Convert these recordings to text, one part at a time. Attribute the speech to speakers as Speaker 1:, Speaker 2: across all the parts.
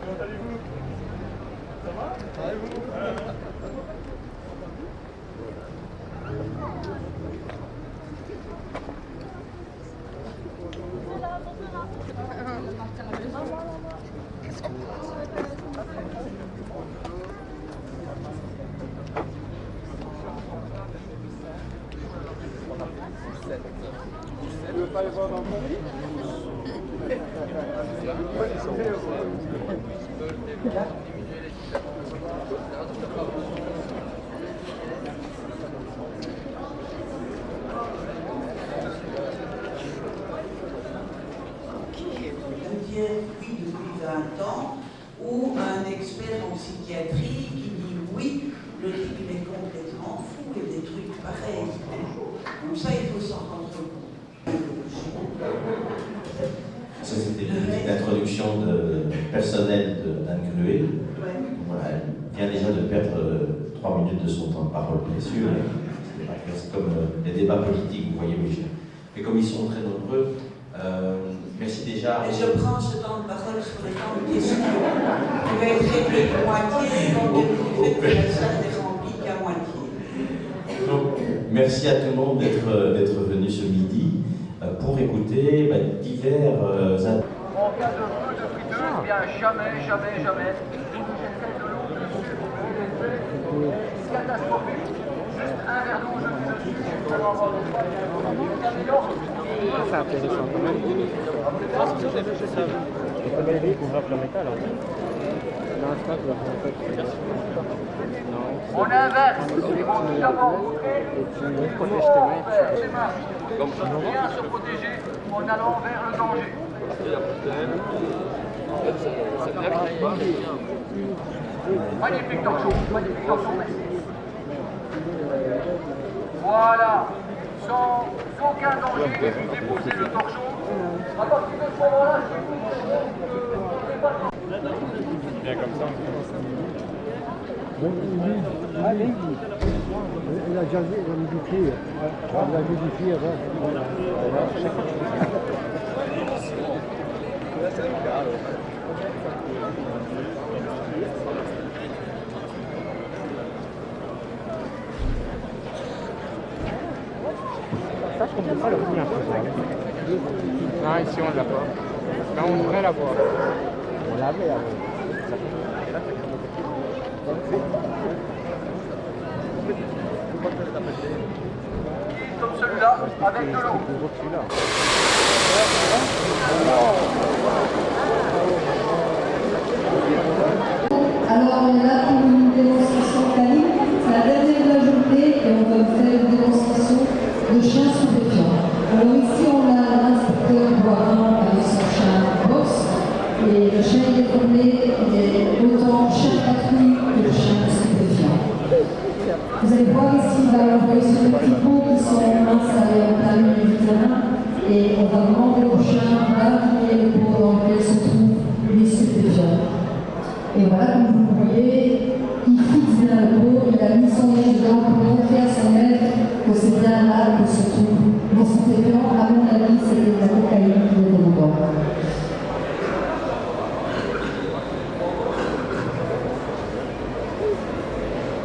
Speaker 1: Comment allez-vous? Ça va? Et vous? Tu veux pas les voir dans le lit?
Speaker 2: Oui, depuis 20 ans, ou un expert en psychiatrie qui dit oui, le type il est complètement fou et des trucs pareils. Donc ça, il faut s'en rendre compte.
Speaker 3: Ça, c'était une petite introduction personnelle d'Anne Cruet. Voilà, elle vient déjà de perdre 3 minutes de son temps de parole, bien sûr. C'est comme les débats politiques, vous voyez, Michel. Et comme ils sont très nombreux, merci déjà.
Speaker 2: Et je prends ce temps de parole sur les temps de questions. Il va être réglé de moitié, donc le fait que la salle n'est remplie qu'à moitié.
Speaker 3: Donc, merci à tout le monde d'être venu ce midi pour écouter divers...
Speaker 4: En cas de feu de friteuse, eh bien jamais, jamais, jamais. J'essaie de l'eau dessus pour vous laisser. C'est catastrophique. Juste un verre d'eau, je mets dessus, ça va avoir le froid.
Speaker 5: C'est intéressant quand même. C'est pas l'idée qu'on rappe le métal. Non, c'est pas que
Speaker 4: On inverse. Ils vont tout d'abord montrer ses mains. Bien se protéger en allant vers le danger. Magnifique torchon, merci. Voilà, sans aucun danger, vous déposez le torchon. À partir de ce moment-là,
Speaker 5: bien comme ça.
Speaker 6: Allez, il a déjà vu, il a modifié. Il a modifié avant.
Speaker 5: Ça, je comprends pas le prix un peu. Non, ici on l'a pas. Mais on devrait l'avoir.
Speaker 6: On l'avait avant.
Speaker 4: comme celui-là, avec de l'eau.
Speaker 7: Alors on est là pour une démonstration canine, c'est la dernière de la journée et on va faire une démonstration de chiens stupéfiants. Alors ici on a l'inspecteur Boiron avec son chien box et le chien il est formé, il est autant chien patrouille que le chien stupéfiant. Vous allez voir ici, il va envoyer sur les petits pots qui sont installés en plein milieu du terrain et on va demander au chien d'allumer le pot dans lequel se trouve les stupéfiants. Et voilà, comme vous le voyez, il fixe bien le pot, il a mis son nez dedans pour montrer à son maître que c'est bien là que se trouve le stupéfiant. À mon avis, c'était la cocaïne qui était dedans.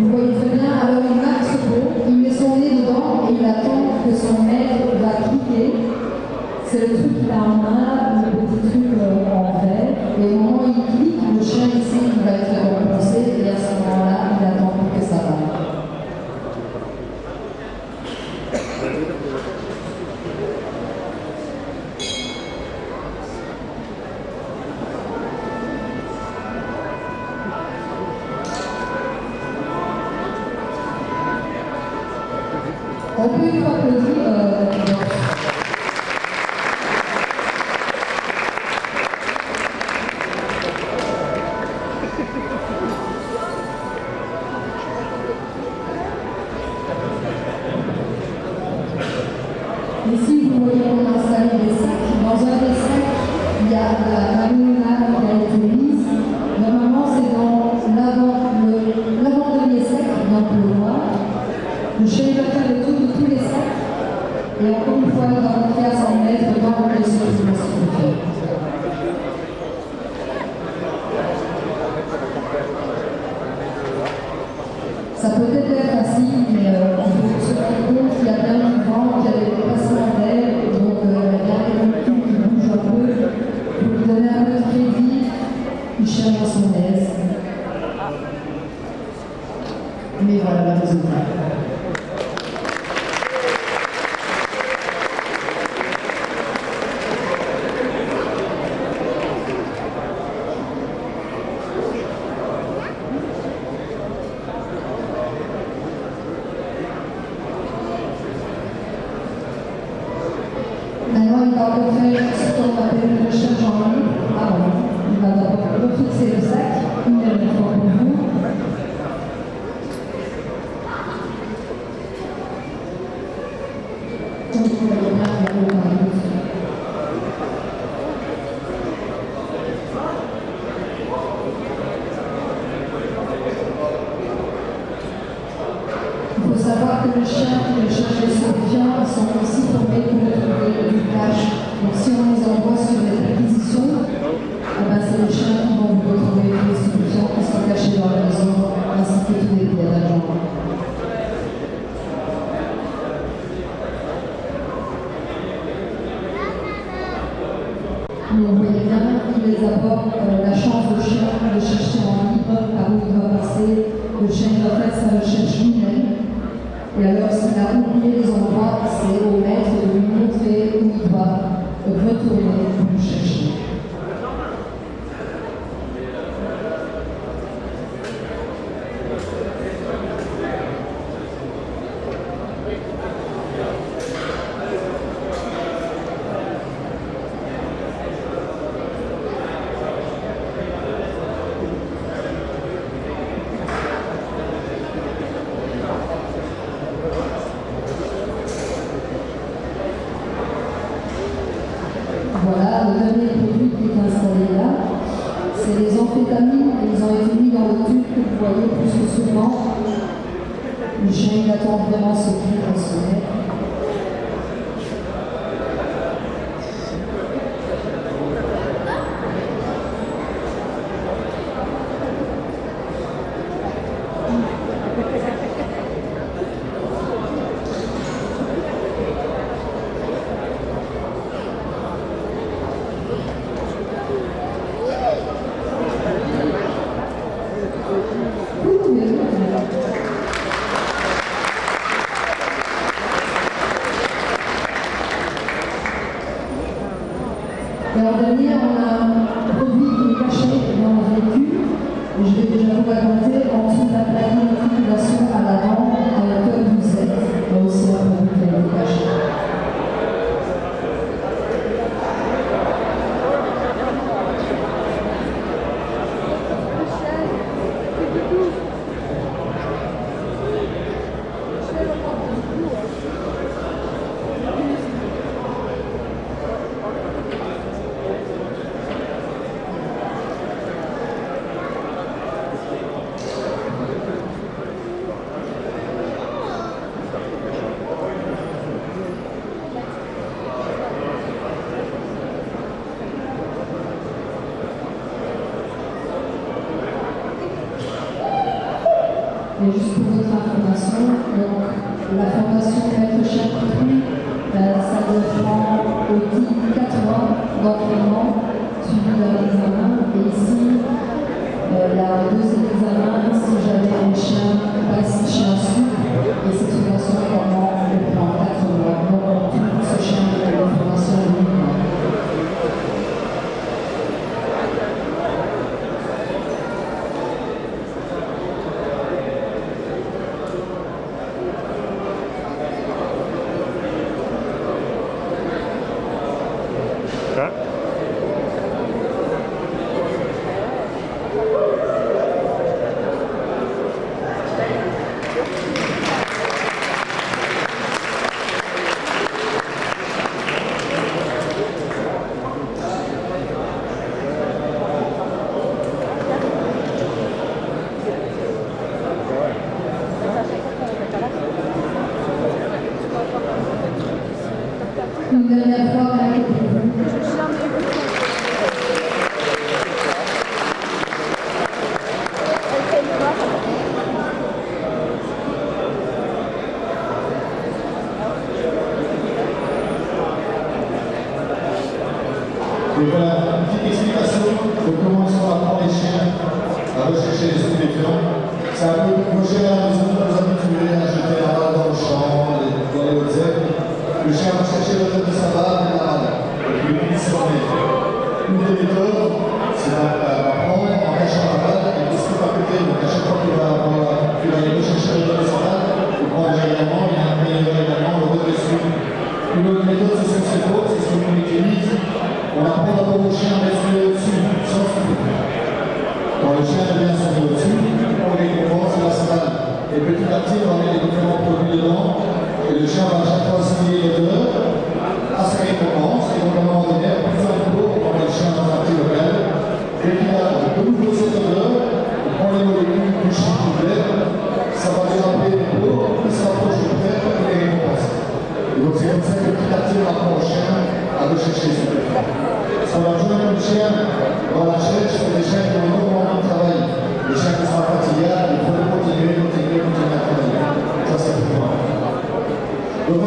Speaker 7: Vous voyez très bien, alors il marque ce pot, il met son nez dedans et il attend que son maître va cliquer. C'est le truc qu'il a en main, le petit truc en verre. Et au moment où il clique, le chien ici il va être repoussé et à ce moment-là, il attend pour que ça va. On peut une fois applaudir. Ici, vous voyez, on a installé des sacs. Dans un des sacs, il y a la limonade qui a été mise. Normalement, c'est dans l'avant-dernier sac, donc le noir. Le chien va faire le tour de tous les sacs Ça peut être facile, mais on peut se rendre compte qu'il y a bien du vent, qu'il y a des déplacements d'air, donc il y a bien des molécules qui bougent un peu. Pour lui donner un peu de crédit, il cherche à son aise. Mais voilà le résultat. Maintenant, il va encore faire ce qu'on appelle une recherche en ligne. Ah bon, il va d'abord refixer le sac, une dernière fois pour vous. Donc, vous voyez bien, il y a aucun doute. Il faut savoir que les chiens qui recherchent les stupéfiants sont aussi formés pour retrouver du cash. Donc si on les envoie sur les réquisitions, c'est les chiens qui vont vous retrouver les stupéfiants qui sont cachés dans la maison, ainsi que tous les billets d'argent. Mais vous voyez bien qu'il les apporte la chance au chien de chercher en libre par où il doit passer. Le chien doit faire sa recherche lui-même. Et alors, s'il a oublié les endroits, c'est au maître de lui montrer où il doit retourner pour le chercher. Voilà, le dernier produit qui est installé là, c'est les amphétamines. Ils ont été mis dans le tube que vous voyez plus que souvent. Le chien il attend vraiment ce qui est consommé. Et en dernier, on a un produit qui est caché dans le véhicule. Et je vais déjà vous raconter en dessous de la plaque d'immatriculation à l'avant, à la hauteur du Z. Il y a aussi un produit qui a été caché. Et juste pour votre information, donc, la formation Maître Chien Coutu, ça prend au type 4 mois d'entraînement suivi d'un examen. Et ici, il y a 2 examens si jamais un chien passe chien sup. Et cette formation également prend 4 mois. Donc, en tout, ce chien a une formation de 8 mois.
Speaker 8: le chien devient son au-dessus, on récompense la salle. Et petit à petit, on met les différents produits dedans, et le chien va à chaque fois signer les deux à sa récompense, et donc à un moment donné, plus un coup, on met le chien dans un petit local, et puis là, de nouveau cette odeur, on prend les molécules du chien qui plaît, ça va déraper les peaux, il s'approche du prêtre et les récompense. Et donc c'est comme ça que petit à petit, on apprend au chien à rechercher son prêtre. Parce qu'on va jouer le chien dans la cherche, c'est des chiens qui ont énormément de travail. Les chiens qui sont fatigués, il faut continuer à travailler. Ça, c'est pour moi. Donc,